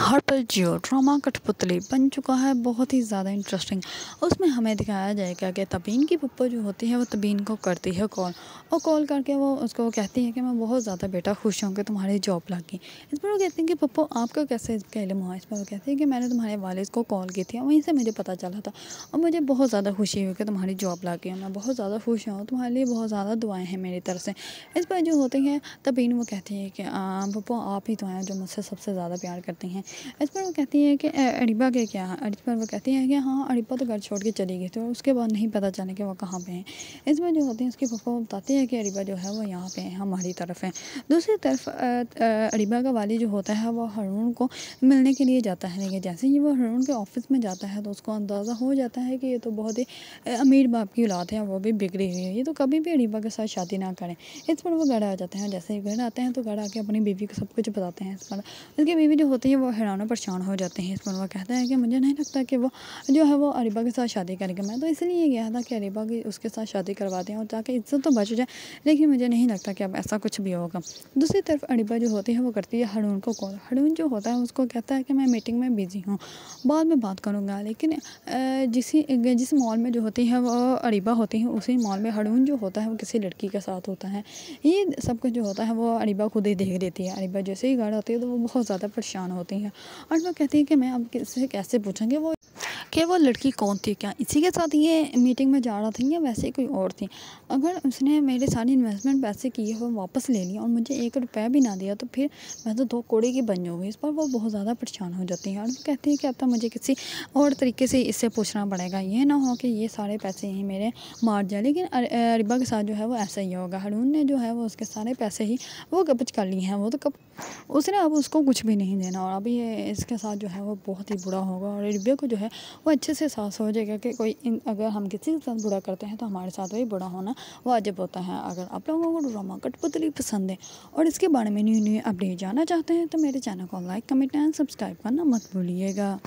हर पल जियो ड्रामा कठपुतली बन चुका है बहुत ही ज़्यादा इंटरेस्टिंग। उसमें हमें दिखाया जाएगा कि तबीन की पप्पो जो होती है वो तबीन को करती है कॉल, और कॉल करके वो उसको कहती है कि मैं बहुत ज़्यादा बेटा खुश हूँ कि तुम्हारी जॉब लग गई। इस पर वो कहती हैं कि पप्पो आपका कैसे इसका इल्म हुआ। इस पर वो कहती है कि मैंने तुम्हारे वालिद को कॉल की थी और वहीं से मुझे पता चला था और मुझे बहुत ज़्यादा खुशी हुई कि तुम्हारी जॉब लग गई। मैं बहुत ज़्यादा खुश हूँ, तुम्हारे लिए बहुत ज़्यादा दुआएँ हैं मेरी तरफ से। इस पर जो होती हैं तबीन वो कहती है कि पप्पो आप ही तो हैं जो मुझसे सबसे ज़्यादा प्यार करती हैं। इस पर वो कहती है कि अरीबा के क्या है। इस पर वो कहती है कि हाँ अरीबा तो घर छोड़ के चली गई थी और उसके बाद नहीं पता चला कि वो कहाँ पे हैं। इस पर जो होती है उसकी पप्पा बताती है कि अरीबा जो है वो यहाँ पे है, हमारी तरफ है। दूसरी तरफ अरीबा का वाली जो होता है वो हारून को मिलने के लिए जाता है, लेकिन जैसे ही वो हारून के ऑफिस में जाता है तो उसको अंदाज़ा हो जाता है कि ये तो बहुत ही अमीर बाप की औलाद है, वो भी बिगड़ी हुई है, ये तो कभी भी अरीबा के साथ शादी ना करें। इस पर वो घर आ जाते हैं। जैसे ही घर आते हैं तो घर आके अपनी बीवी को सब कुछ बताते हैं। इस पर उसकी बीवी जो होती है वो हैरान और परेशान हो जाते हैं। इस पर वो कहता है कि मुझे नहीं लगता कि वो जो है वो अरीबा के साथ शादी करेगा। मैं तो इसलिए गया था कि अरीबा की उसके साथ शादी करवा दें और जाके इज्जत तो बच जाए, लेकिन मुझे नहीं लगता कि अब ऐसा कुछ भी होगा। दूसरी तरफ अरीबा जो होती है वो करती है हारून को कॉल। हारून जो होता है उसको कहता है कि मैं मीटिंग में बिज़ी हूँ, बाद में बात करूँगा। लेकिन जिस मॉल में जो होती है वो अरीबा होती है, उसी मॉल में हारून जो होता है वो किसी लड़की के साथ होता है। ये सब कुछ जो होता है वो अरीबा खुद ही देख लेती है। अरीबा जैसे ही घर आती है तो वो बहुत ज़्यादा परेशान होती है और वो कहती है कि मैं अब किससे कैसे पूछूँगी वो लड़की कौन थी, क्या इसी के साथ ये मीटिंग में जा रहा था या वैसे कोई और थी। अगर उसने मेरे सारे इन्वेस्टमेंट पैसे किए हुए वापस ले लिया और मुझे 1 रुपया भी ना दिया तो फिर मैं तो 2 कौड़ी की बन जाऊँगी। इस पर वो बहुत ज़्यादा परेशान हो जाती है और वो कहती है कि अब तो मुझे किसी और तरीके से इससे पूछना पड़ेगा, ये ना हो कि ये सारे पैसे ही मेरे मार जाए। लेकिन अरीबा के साथ जो है वो ऐसा ही होगा। हारून ने जो है वो उसके सारे पैसे ही वो कब्ज़ कर लिए हैं, वो तो कब उसने अब उसको कुछ भी नहीं देना और अभी ये इसके साथ जो है वो बहुत ही बुरा होगा। और अरीबा को जो है वो अच्छे से एहसास हो जाएगा कि अगर हम किसी के साथ बुरा करते हैं तो हमारे साथ वही बुरा होना वाजिब होता है। अगर आप लोगों को ड्रामा कठपुतली पसंद है और इसके बारे में न्यू न्यू अपडेट जानना चाहते हैं तो मेरे चैनल को लाइक कमेंट एंड सब्सक्राइब करना मत भूलिएगा।